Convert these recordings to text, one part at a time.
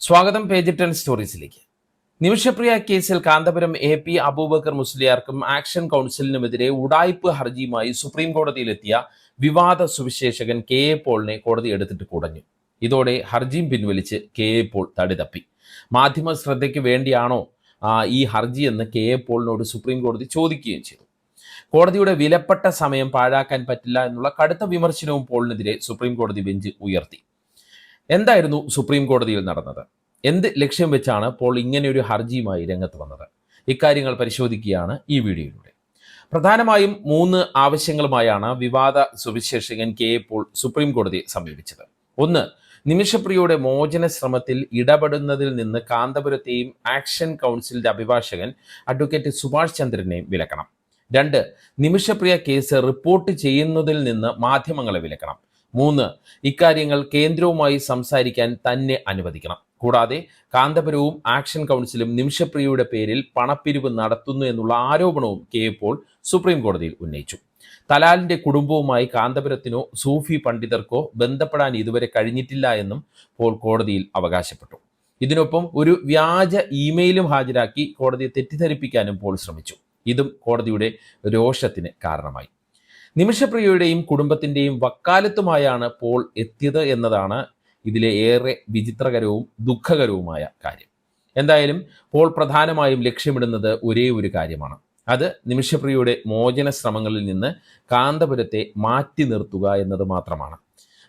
സ്വാഗതം പേജ് 10 സ്റ്റോറീസിലേക്ക്. നിമിഷപ്രിയ കേസിൽ കാന്തപുരം AP അബൂബക്കർ മുസ്ലിയാർക്കും ആക്ഷൻ കൗൺസിലിനുമെതിരെ ഉഡായിപ്പ് ഹർജിയുമായി സുപ്രീം കോടതിയിലെത്തിയ വിവാദ സുവിശേഷകൻ KA പോളിനെ കോടതി എടുത്തിട്ട് കുടഞ്ഞു. ഇതോടെ ഹർജിയും പിൻവലിച്ച് KA പോൾ തടിതപ്പി. മാധ്യമ ശ്രദ്ധയ്ക്ക് വേണ്ടിയാണോ ഈ ഹർജി എന്ന് KA പോളിനോട് സുപ്രീം കോടതി ചോദിക്കുകയും ചെയ്തു. കോടതിയുടെ വിലപ്പെട്ട സമയം പാഴാക്കാൻ പറ്റില്ല എന്നുള്ള കടുത്ത വിമർശനവും പോളിനെതിരെ സുപ്രീം കോടതി ബെഞ്ച് ഉയർത്തി. എന്തായിരുന്നു സുപ്രീം കോടതിയിൽ നടന്നത്? എന്ത് ലക്ഷ്യം വെച്ചാണ് പോൾ ഇങ്ങനെയൊരു ഹർജിയുമായി രംഗത്ത് വന്നത്? ഇക്കാര്യങ്ങൾ പരിശോധിക്കുകയാണ് ഈ വീഡിയോയിലൂടെ. പ്രധാനമായും 3 ആവശ്യങ്ങളുമായാണ് വിവാദ സുവിശേഷകൻ KA പോൾ സുപ്രീം കോടതിയെ സമീപിച്ചത്. 1. നിമിഷപ്രിയയുടെ മോചന ശ്രമത്തിൽ ഇടപെടുന്നതിൽ നിന്ന് കാന്തപുരത്തെയും ആക്ഷൻ കൗൺസിലിന്റെ അഭിഭാഷകൻ അഡ്വക്കേറ്റ് സുഭാഷ് ചന്ദ്രനെയും വിലക്കണം. 2. നിമിഷപ്രിയ കേസ് റിപ്പോർട്ട് ചെയ്യുന്നതിൽ നിന്ന് മാധ്യമങ്ങളെ വിലക്കണം. 3. ഇക്കാര്യങ്ങൾ കേന്ദ്രവുമായി സംസാരിക്കാൻ തന്നെ അനുവദിക്കണം. കൂടാതെ കാന്തപുരവും ആക്ഷൻ കൗൺസിലും നിമിഷപ്രിയയുടെ പേരിൽ പണപ്പിരിവ് നടത്തുന്നു എന്നുള്ള ആരോപണവും KA പോൾ സുപ്രീം കോടതിയിൽ ഉന്നയിച്ചു. തലാലിന്റെ കുടുംബവുമായി കാന്തപുരത്തിനോ സൂഫി പണ്ഡിതർക്കോ ബന്ധപ്പെടാൻ ഇതുവരെ കഴിഞ്ഞിട്ടില്ല എന്നും പോൾ കോടതിയിൽ അവകാശപ്പെട്ടു. ഇതിനൊപ്പം ഒരു വ്യാജ ഇമെയിലും ഹാജരാക്കി കോടതിയെ തെറ്റിദ്ധരിപ്പിക്കാനും പോൾ ശ്രമിച്ചു. ഇതും കോടതിയുടെ രോഷത്തിന് കാരണമായി. നിമിഷപ്രിയയുടെയും കുടുംബത്തിൻ്റെയും വക്കാലത്തുമായാണ് പോൾ എത്തിയത് എന്നതാണ് ഇതിലെ ഏറെ വിചിത്രകരവും ദുഃഖകരവുമായ കാര്യം. എന്തായാലും പോൾ പ്രധാനമായും ലക്ഷ്യമിടുന്നത് ഒരേ ഒരു കാര്യമാണ്. അത് നിമിഷപ്രിയയുടെ മോചന ശ്രമങ്ങളിൽ നിന്ന് കാന്തപുരത്തെ മാറ്റി നിർത്തുക എന്നത് മാത്രമാണ്.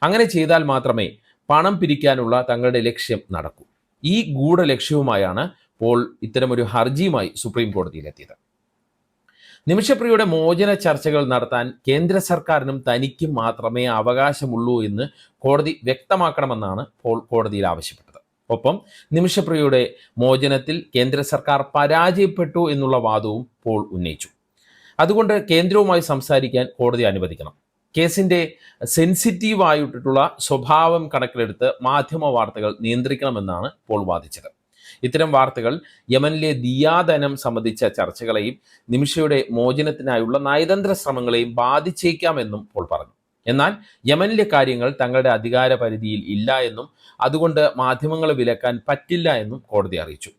അങ്ങനെ ചെയ്താൽ മാത്രമേ പണം പിരിക്കാനുള്ള തങ്ങളുടെ ലക്ഷ്യം നടക്കൂ. ഈ ഗൂഢലക്ഷ്യവുമായാണ് പോൾ ഇത്തരമൊരു ഹർജിയുമായി സുപ്രീം കോടതിയിലെത്തിയത്. നിമിഷപ്രിയയുടെ മോചന ചർച്ചകൾ നടത്താൻ കേന്ദ്ര സർക്കാരിനും തനിക്കും മാത്രമേ അവകാശമുള്ളൂ എന്ന് കോടതി വ്യക്തമാക്കണമെന്നാണ് പോൾ കോടതിയിൽ ആവശ്യപ്പെട്ടത്. ഒപ്പം നിമിഷപ്രിയയുടെ മോചനത്തിൽ കേന്ദ്ര സർക്കാർ പരാജയപ്പെട്ടു എന്നുള്ള വാദവും പോൾ ഉന്നയിച്ചു. അതുകൊണ്ട് കേന്ദ്രവുമായി സംസാരിക്കാൻ കോടതി അനുവദിക്കണം. കേസിന്റെ സെൻസിറ്റീവായിട്ടുള്ള സ്വഭാവം കണക്കിലെടുത്ത് മാധ്യമ വാർത്തകൾ നിയന്ത്രിക്കണമെന്നാണ് പോൾ വാദിച്ചത്. ഇത്തരം വാർത്തകൾ യമനിലെ ദിയാധനം സംബന്ധിച്ച ചർച്ചകളെയും നിമിഷയുടെ മോചനത്തിനായുള്ള നയതന്ത്ര ശ്രമങ്ങളെയും ബാധിച്ചേക്കാമെന്നും പോൾ പറഞ്ഞു. എന്നാൽ യമനിലെ കാര്യങ്ങൾ തങ്ങളുടെ അധികാര പരിധിയിൽ ഇല്ല എന്നും അതുകൊണ്ട് മാധ്യമങ്ങളെ വിലക്കാൻ പറ്റില്ല എന്നും കോടതി അറിയിച്ചു.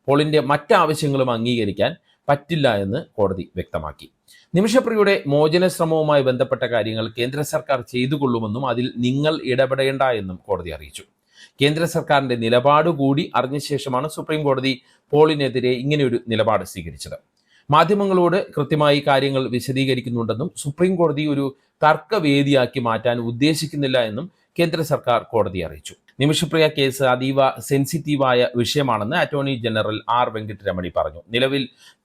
പോളിന്റെ മറ്റാവശ്യങ്ങളും അംഗീകരിക്കാൻ പറ്റില്ല എന്ന് കോടതി വ്യക്തമാക്കി. നിമിഷപ്രിയയുടെ മോചന ശ്രമവുമായി ബന്ധപ്പെട്ട കാര്യങ്ങൾ കേന്ദ്ര സർക്കാർ ചെയ്തുകൊള്ളുമെന്നും അതിൽ നിങ്ങൾ ഇടപെടേണ്ട എന്നും കോടതി അറിയിച്ചു. കേന്ദ്ര സർക്കാരിന്റെ നിലപാട് കൂടി അറിഞ്ഞ ശേഷമാണ് സുപ്രീം കോടതി പോളിനെതിരെ ഇങ്ങനെയൊരു നിലപാട് സ്വീകരിച്ചത്. മാധ്യമങ്ങളോട് കൃത്യമായി കാര്യങ്ങൾ വിശദീകരിക്കുന്നുണ്ടെന്നും സുപ്രീം കോടതി ഒരു തർക്കവേദിയാക്കി മാറ്റാൻ ഉദ്ദേശിക്കുന്നില്ല എന്നും കേന്ദ്ര സർക്കാർ കോടതിയെ അറിയിച്ചു. നിമിഷപ്രിയ കേസ് അതീവ സെൻസിറ്റീവായ വിഷയമാണെന്ന് അറ്റോർണി ജനറൽ R. വെങ്കിട്ടരമണി പറഞ്ഞു. നിലവിൽ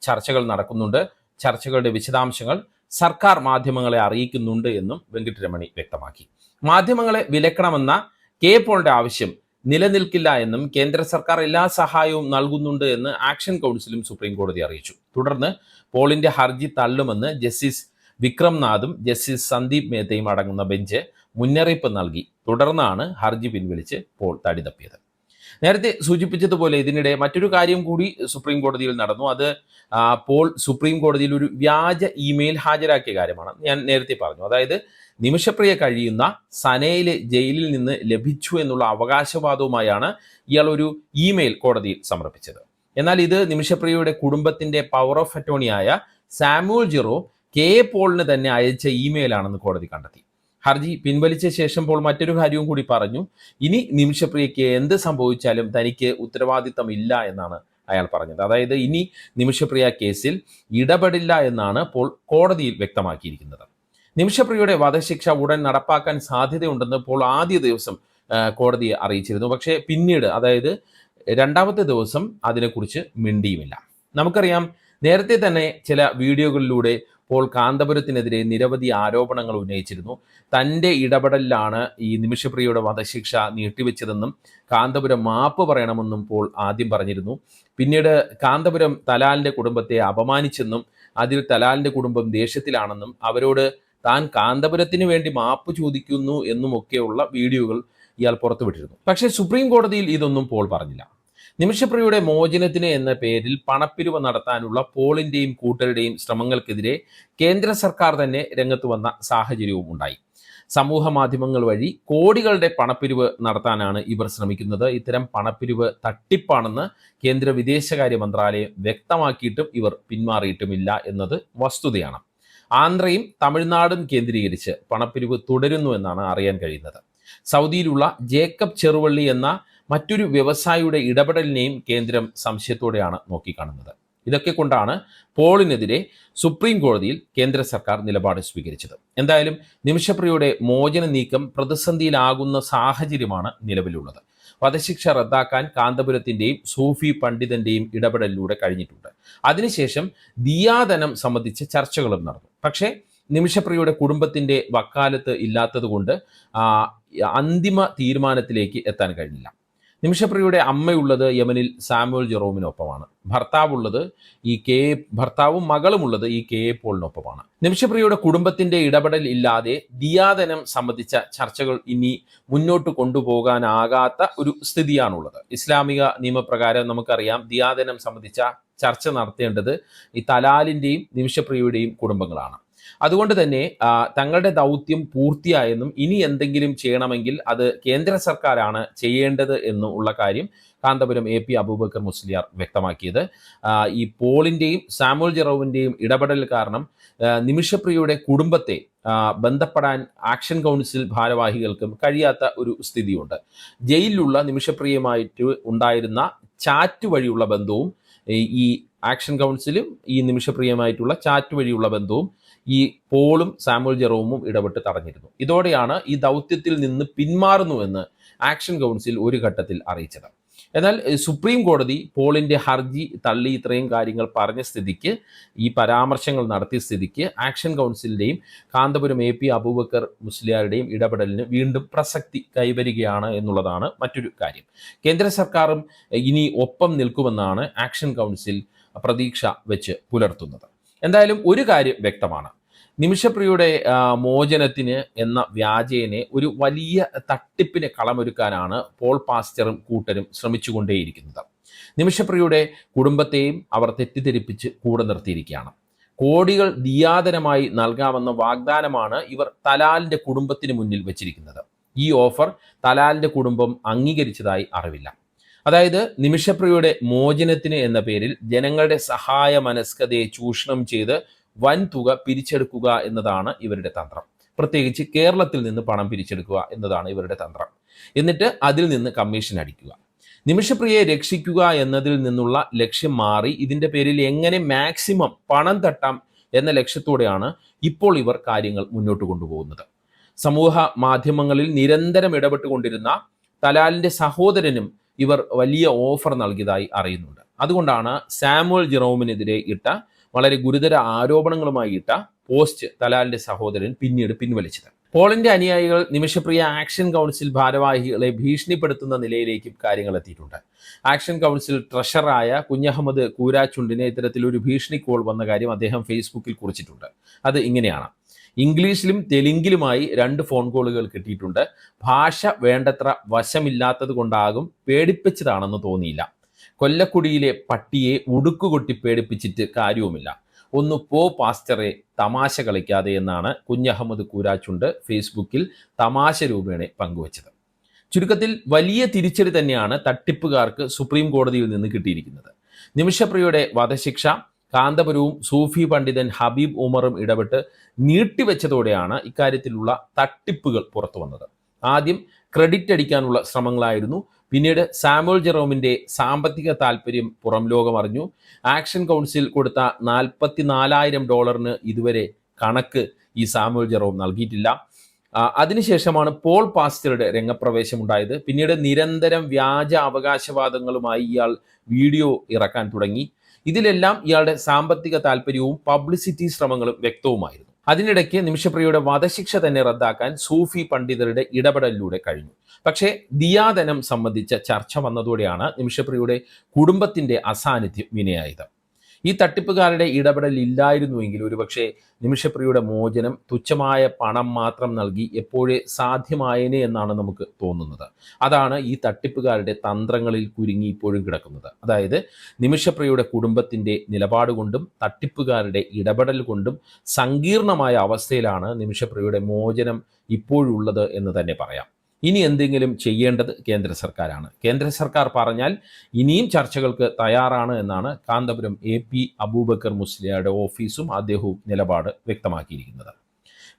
ചർച്ചകൾ നടക്കുന്നുണ്ട്. ചർച്ചകളുടെ വിശദാംശങ്ങൾ സർക്കാർ മാധ്യമങ്ങളെ അറിയിക്കുന്നുണ്ട് എന്നും വെങ്കിട്ടരമണി വ്യക്തമാക്കി. മാധ്യമങ്ങളെ വിലക്കണമെന്ന KA പോളിന്റെ ആവശ്യം നിലനിൽക്കില്ല എന്നും കേന്ദ്ര സർക്കാർ എല്ലാ സഹായവും നൽകുന്നുണ്ട് എന്ന് ആക്ഷൻ കൗൺസിലും സുപ്രീം കോടതി അറിയിച്ചു. തുടർന്ന് പോളിന്റെ ഹർജി തള്ളുമെന്ന് ജസ്റ്റിസ് വിക്രംനാഥും ജസ്റ്റിസ് സന്ദീപ് മേത്തയും അടങ്ങുന്ന ബെഞ്ച് മുന്നറിയിപ്പ് നൽകി. തുടർന്നാണ് ഹർജി പിൻവലിച്ച് പോൾ തടിതപ്പിയത്. നേരത്തെ സൂചിപ്പിച്ചതുപോലെ ഇതിനിടെ മറ്റൊരു കാര്യം കൂടി സുപ്രീം കോടതിയിൽ നടന്നു. അത് പോൾ സുപ്രീം കോടതിയിൽ ഒരു വ്യാജ ഇമെയിൽ ഹാജരാക്കിയ കാര്യമാണ്. ഞാൻ നേരത്തെ പറഞ്ഞു. അതായത് നിമിഷപ്രിയ കഴിയുന്ന സനയിലെ ജയിലിൽ നിന്ന് ലഭിച്ചു എന്നുള്ള അവകാശവാദവുമായാണ് ഇയാൾ ഒരു ഇമെയിൽ കോടതിയിൽ സമർപ്പിച്ചത്. എന്നാൽ ഇത് നിമിഷപ്രിയയുടെ കുടുംബത്തിന്റെ പവർ ഓഫ് അറ്റോർണിയായ സാമുവൽ ജിറോ KA പോളിന് തന്നെ അയച്ച ഇമെയിലാണെന്ന് കോടതി കണ്ടെത്തി. ഹർജി പിൻവലിച്ച ശേഷം പോൾ മറ്റൊരു കാര്യവും കൂടി പറഞ്ഞു. ഇനി നിമിഷപ്രിയയ്ക്ക് എന്ത് സംഭവിച്ചാലും തനിക്ക് ഉത്തരവാദിത്തമില്ല എന്നാണ് അയാൾ പറഞ്ഞത്. അതായത് ഇനി നിമിഷപ്രിയ കേസിൽ ഇടപെടില്ല എന്നാണ് പോൾ കോടതിയിൽ വ്യക്തമാക്കിയിരിക്കുന്നത്. നിമിഷപ്രിയയുടെ വധശിക്ഷ ഉടൻ നടപ്പാക്കാൻ സാധ്യതയുണ്ടെന്ന് പോൾ ആദ്യ ദിവസം കോടതിയെ അറിയിച്ചിരുന്നു. പക്ഷേ പിന്നീട്, അതായത് 2ാമത്തെ ദിവസം അതിനെക്കുറിച്ച് മിണ്ടിയുമില്ല. നമുക്കറിയാം, നേരത്തെ തന്നെ ചില വീഡിയോകളിലൂടെ പോൾ കാന്തപുരത്തിനെതിരെ നിരവധി ആരോപണങ്ങൾ ഉന്നയിച്ചിരുന്നു. തൻ്റെ ഇടപെടലിലാണ് ഈ നിമിഷപ്രിയയുടെ വധശിക്ഷ നീട്ടിവെച്ചതെന്നും കാന്തപുരം മാപ്പ് പറയണമെന്നും പോൾ ആദ്യം പറഞ്ഞിരുന്നു. പിന്നീട് കാന്തപുരം തലാലിൻ്റെ കുടുംബത്തെ അപമാനിച്ചെന്നും അതിൽ തലാലിൻ്റെ കുടുംബം ദേഷ്യത്തിലാണെന്നും അവരോട് താൻ കാന്തപുരത്തിന് വേണ്ടി മാപ്പ് ചോദിക്കുന്നു എന്നുമൊക്കെയുള്ള വീഡിയോകൾ ഇയാൾ പുറത്തുവിട്ടിരുന്നു. പക്ഷേ സുപ്രീം കോടതിയിൽ ഇതൊന്നും പോൾ പറഞ്ഞില്ല. നിമിഷപ്രിയയുടെ മോചനത്തിന് എന്ന പേരിൽ പണപ്പിരിവ് നടത്താനുള്ള പോളിന്റെയും കൂട്ടരുടെയും ശ്രമങ്ങൾക്കെതിരെ കേന്ദ്ര സർക്കാർ തന്നെ രംഗത്ത് വന്ന സാഹചര്യവും ഉണ്ടായി. സമൂഹ മാധ്യമങ്ങൾ വഴി കോടികളുടെ പണപ്പിരിവ് നടത്താനാണ് ഇവർ ശ്രമിക്കുന്നത്. ഇത്തരം പണപ്പിരിവ് തട്ടിപ്പാണെന്ന് കേന്ദ്ര വിദേശകാര്യ മന്ത്രാലയം വ്യക്തമാക്കിയിട്ടും ഇവർ പിന്മാറിയിട്ടുമില്ല എന്നത് വസ്തുതയാണ്. ആന്ധ്രയും തമിഴ്നാടും കേന്ദ്രീകരിച്ച് പണപ്പിരിവ് തുടരുന്നു എന്നാണ് അറിയാൻ കഴിയുന്നത്. സൗദിയിലുള്ള ജേക്കബ് ചെറുവള്ളി എന്ന മറ്റൊരു വ്യവസായിയുടെ ഇടപെടലിനെയും കേന്ദ്രം സംശയത്തോടെയാണ് നോക്കിക്കാണുന്നത്. ഇതൊക്കെ കൊണ്ടാണ് പോളിനെതിരെ സുപ്രീം കോടതിയിൽ കേന്ദ്ര സർക്കാർ നിലപാട് സ്വീകരിച്ചത്. എന്തായാലും നിമിഷപ്രിയയുടെ മോചന നീക്കം പ്രതിസന്ധിയിലാകുന്ന സാഹചര്യമാണ് നിലവിലുള്ളത്. വധശിക്ഷ റദ്ദാക്കാൻ കാന്തപുരത്തിന്റെയും സൂഫി പണ്ഡിതന്റെയും ഇടപെടലിലൂടെ കഴിഞ്ഞിട്ടുണ്ട്. അതിനുശേഷം ദിയാധനം സംബന്ധിച്ച് ചർച്ചകളും നടന്നു. പക്ഷേ നിമിഷപ്രിയയുടെ കുടുംബത്തിന്റെ വക്കാലത്ത് ഇല്ലാത്തതുകൊണ്ട് അന്തിമ തീരുമാനത്തിലേക്ക് എത്താൻ കഴിഞ്ഞില്ല. നിമിഷപ്രിയയുടെ അമ്മയുള്ളത് യമനിൽ സാമുവൽ ജെറോമിനൊപ്പമാണ്. ഭർത്താവും മകളുമുള്ളത് ഈ കെ എ പോളിനൊപ്പമാണ്. നിമിഷപ്രിയയുടെ കുടുംബത്തിന്റെ ഇടപെടൽ ഇല്ലാതെ ദിയാധനം സംബന്ധിച്ച ചർച്ചകൾ ഇനി മുന്നോട്ട് കൊണ്ടുപോകാനാകാത്ത ഒരു സ്ഥിതിയാണുള്ളത്. ഇസ്ലാമിക നിയമപ്രകാരം നമുക്കറിയാം, ദിയാധനം സംബന്ധിച്ച ചർച്ച നടത്തേണ്ടത് ഈ തലാലിന്റെയും നിമിഷപ്രിയയുടെയും കുടുംബങ്ങളാണ്. അതുകൊണ്ട് തന്നെ തങ്ങളുടെ ദൗത്യം പൂർത്തിയായെന്നും ഇനി എന്തെങ്കിലും ചെയ്യണമെങ്കിൽ അത് കേന്ദ്ര സർക്കാരാണ് ചെയ്യേണ്ടത് എന്നുള്ള കാര്യം കാന്തപുരം AP അബൂബക്കർ മുസ്ലിയാർ വ്യക്തമാക്കിയത്. ഈ പോളിന്റെയും സാമുവൽ ജെറോമിന്റെയും ഇടപെടൽ കാരണം നിമിഷപ്രിയയുടെ കുടുംബത്തെ ബന്ധപ്പെടാൻ ആക്ഷൻ കൗൺസിൽ ഭാരവാഹികൾക്കും കഴിയാത്ത ഒരു സ്ഥിതിയുണ്ട്. ജയിലിലുള്ള നിമിഷപ്രിയയുമായിട്ട് ഉണ്ടായിരുന്ന ചാറ്റ് വഴിയുള്ള ബന്ധവും ഈ ആക്ഷൻ കൗൺസിലും ഈ നിമിഷപ്രിയമായിട്ടുള്ള ചാറ്റ് വഴിയുള്ള ബന്ധവും ഈ പോളും സാമുവൽ ജെറോമും ഇടപെട്ട് തടഞ്ഞിരുന്നു. ഇതോടെയാണ് ഈ ദൗത്യത്തിൽ നിന്ന് പിന്മാറുന്നുവെന്ന് ആക്ഷൻ കൗൺസിൽ ഒരു ഘട്ടത്തിൽ അറിയിച്ചത്. എന്നാൽ സുപ്രീം കോടതി പോളിന്റെ ഹർജി തള്ളി ഇത്രയും കാര്യങ്ങൾ പറഞ്ഞ സ്ഥിതിക്ക്, ഈ പരാമർശങ്ങൾ നടത്തിയ സ്ഥിതിക്ക് ആക്ഷൻ കൗൺസിലിന്റെയും കാന്തപുരം AP അബൂബക്കർ മുസ്ലിയാരുടെയും ഇടപെടലിന് വീണ്ടും പ്രസക്തി കൈവരികയാണ് എന്നുള്ളതാണ് മറ്റൊരു കാര്യം. കേന്ദ്ര സർക്കാരും ഇനി ഒപ്പം നിൽക്കുമെന്നാണ് ആക്ഷൻ കൗൺസിൽ പ്രതീക്ഷ വെച്ച് പുലർത്തുന്നത്. എന്തായാലും ഒരു കാര്യം വ്യക്തമാണ്, നിമിഷപ്രിയയുടെ മോചനത്തിന് എന്ന വ്യാജേനെ ഒരു വലിയ തട്ടിപ്പിന് കളമൊരുക്കാനാണ് പോൾ പാസ്റ്ററും കൂട്ടരും ശ്രമിച്ചുകൊണ്ടേയിരിക്കുന്നത്. നിമിഷപ്രിയയുടെ കുടുംബത്തെയും അവർ തെറ്റിദ്ധരിപ്പിച്ച് കൂടെ നിർത്തിയിരിക്കുകയാണ്. കോടികൾ ദിയാധനമായി നൽകാമെന്ന വാഗ്ദാനമാണ് ഇവർ തലാലിന്റെ കുടുംബത്തിന് മുന്നിൽ വെച്ചിരിക്കുന്നത്. ഈ ഓഫർ തലാലിന്റെ കുടുംബം അംഗീകരിച്ചതായി അറിവില്ല. അതായത് നിമിഷപ്രിയയുടെ മോചനത്തിന് എന്ന പേരിൽ ജനങ്ങളുടെ സഹായ മനസ്കതയെ ചൂഷണം ചെയ്ത് വൻ തുക പിരിച്ചെടുക്കുക എന്നതാണ് ഇവരുടെ തന്ത്രം. പ്രത്യേകിച്ച് കേരളത്തിൽ നിന്ന് പണം പിരിച്ചെടുക്കുക എന്നതാണ് ഇവരുടെ തന്ത്രം. എന്നിട്ട് അതിൽ നിന്ന് കമ്മീഷൻ അടിക്കുക. നിമിഷപ്രിയയെ രക്ഷിക്കുക എന്നതിൽ നിന്നുള്ള ലക്ഷ്യം മാറി ഇതിന്റെ പേരിൽ എങ്ങനെ മാക്സിമം പണം തട്ടാം എന്ന ലക്ഷ്യത്തോടെയാണ് ഇപ്പോൾ ഇവർ കാര്യങ്ങൾ മുന്നോട്ട് കൊണ്ടുപോകുന്നത്. സമൂഹ മാധ്യമങ്ങളിൽ നിരന്തരം ഇടപെട്ടുകൊണ്ടിരുന്ന തലാലിന്റെ സഹോദരനും ഇവർ വലിയ ഓഫർ നൽകിയതായി അറിയുന്നുണ്ട്. അതുകൊണ്ടാണ് സാമുവൽ ജെറോമിനെതിരെ ഇട്ട വളരെ ഗുരുതര ആരോപണങ്ങളുമായി ഇട്ട പോസ്റ്റ് തലാലിന്റെ സഹോദരൻ പിന്നീട് പിൻവലിച്ചത്. പോളിന്റെ അനുയായികൾ നിമിഷപ്രിയ ആക്ഷൻ കൗൺസിൽ ഭാരവാഹികളെ ഭീഷണിപ്പെടുത്തുന്ന നിലയിലേക്കും കാര്യങ്ങൾ എത്തിയിട്ടുണ്ട്. ആക്ഷൻ കൗൺസിൽ ട്രഷററായ കുഞ്ഞഹമ്മദ് കൂരാച്ചുണ്ടിന് ഇത്തരത്തിലൊരു ഭീഷണി കോൾ വന്ന കാര്യം അദ്ദേഹം ഫേസ്ബുക്കിൽ കുറിച്ചിട്ടുണ്ട്. അത് ഇങ്ങനെയാണ്: ഇംഗ്ലീഷിലും തെലുങ്കിലുമായി 2 ഫോൺ കോളുകൾ കിട്ടിയിട്ടുണ്ട്. ഭാഷ വേണ്ടത്ര വശമില്ലാത്തത് കൊണ്ടാകും, പേടിപ്പിച്ചതാണെന്ന് തോന്നിയില്ല. കൊല്ലക്കുടിയിലെ പട്ടിയെ ഉടുക്കുകൊട്ടി പേടിപ്പിച്ചിട്ട് കാര്യവുമില്ല. ഒന്ന് പോ പാസ്റ്ററെ, തമാശ കളിക്കാതെ എന്നാണ് കുഞ്ഞഹമ്മദ് കൂരാച്ചുണ്ട് ഫേസ്ബുക്കിൽ തമാശ രൂപേണ പങ്കുവച്ചത്. ചുരുക്കത്തിൽ വലിയ തിരിച്ചടി തന്നെയാണ് തട്ടിപ്പുകാർക്ക് സുപ്രീം കോടതിയിൽ നിന്ന് കിട്ടിയിരിക്കുന്നത്. നിമിഷപ്രിയയുടെ വധശിക്ഷ കാന്തപുരവും സൂഫി പണ്ഡിതൻ ഹബീബ് ഉമറും ഇടപെട്ട് നീട്ടിവെച്ചതോടെയാണ് ഇക്കാര്യത്തിലുള്ള തട്ടിപ്പുകൾ പുറത്തു വന്നത്. ആദ്യം ക്രെഡിറ്റ് അടിക്കാനുള്ള ശ്രമങ്ങളായിരുന്നു. പിന്നീട് സാമുവൽ ജെറോമിന്റെ സാമ്പത്തിക താല്പര്യം പുറം ലോകം അറിഞ്ഞു. ആക്ഷൻ കൗൺസിൽ കൊടുത്ത $44,000 ഇതുവരെ കണക്ക് ഈ സാമുവൽ ജെറോം നൽകിയിട്ടില്ല. അതിനുശേഷമാണ് പോൾ പാസ്റ്ററുടെ രംഗപ്രവേശം ഉണ്ടായത്. പിന്നീട് നിരന്തരം വ്യാജ അവകാശവാദങ്ങളുമായി ഇയാൾ വീഡിയോ ഇറക്കാൻ തുടങ്ങി. ഇതിലെല്ലാം ഇയാളുടെ സാമ്പത്തിക താല്പര്യവും പബ്ലിസിറ്റി ശ്രമങ്ങളും വ്യക്തവുമായിരുന്നു. അതിനിടയ്ക്ക് നിമിഷപ്രിയയുടെ വധശിക്ഷ തന്നെ റദ്ദാക്കാൻ സൂഫി പണ്ഡിതരുടെ ഇടപെടലിലൂടെ കഴിഞ്ഞു. പക്ഷേ ദിയാധനം സംബന്ധിച്ച ചർച്ച വന്നതോടെയാണ് നിമിഷപ്രിയയുടെ കുടുംബത്തിന്റെ അസാന്നിധ്യം വിനയായത്. ഈ തട്ടിപ്പുകാരുടെ ഇടപെടൽ ഇല്ലായിരുന്നുവെങ്കിൽ ഒരുപക്ഷെ നിമിഷപ്രിയയുടെ മോചനം തുച്ഛമായ പണം മാത്രം നൽകി എപ്പോഴേ സാധ്യമായേനെ എന്നാണ് നമുക്ക് തോന്നുന്നത്. അതാണ് ഈ തട്ടിപ്പുകാരുടെ തന്ത്രങ്ങളിൽ കുരുങ്ങി ഇപ്പോഴും കിടക്കുന്നത്. അതായത് നിമിഷപ്രിയയുടെ കുടുംബത്തിൻ്റെ നിലപാട് കൊണ്ടും തട്ടിപ്പുകാരുടെ ഇടപെടൽ കൊണ്ടും സങ്കീർണമായ അവസ്ഥയിലാണ് നിമിഷപ്രിയയുടെ മോചനം ഇപ്പോഴുള്ളത് എന്ന് തന്നെ പറയാം. ഇനി എന്തെങ്കിലും ചെയ്യേണ്ടത് കേന്ദ്ര സർക്കാരാണ്. കേന്ദ്ര സർക്കാർ പറഞ്ഞാൽ ഇനിയും ചർച്ചകൾക്ക് തയ്യാറാണ് എന്നാണ് കാന്തപുരം AP അബൂബക്കർ മുസ്ലിയാരുടെ ഓഫീസും അദ്ദേഹവും നിലപാട് വ്യക്തമാക്കിയിരിക്കുന്നത്.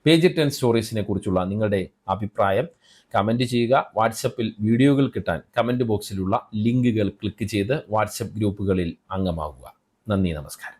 പേജ് 10 സ്റ്റോറീസിനെ കുറിച്ചുള്ള നിങ്ങളുടെ അഭിപ്രായം കമൻറ്റ് ചെയ്യുക. വാട്സപ്പിൽ വീഡിയോകൾ കിട്ടാൻ കമൻറ്റ് ബോക്സിലുള്ള ലിങ്കുകൾ ക്ലിക്ക് ചെയ്ത് വാട്സപ്പ് ഗ്രൂപ്പുകളിൽ അംഗമാകുക. നന്ദി, നമസ്കാരം.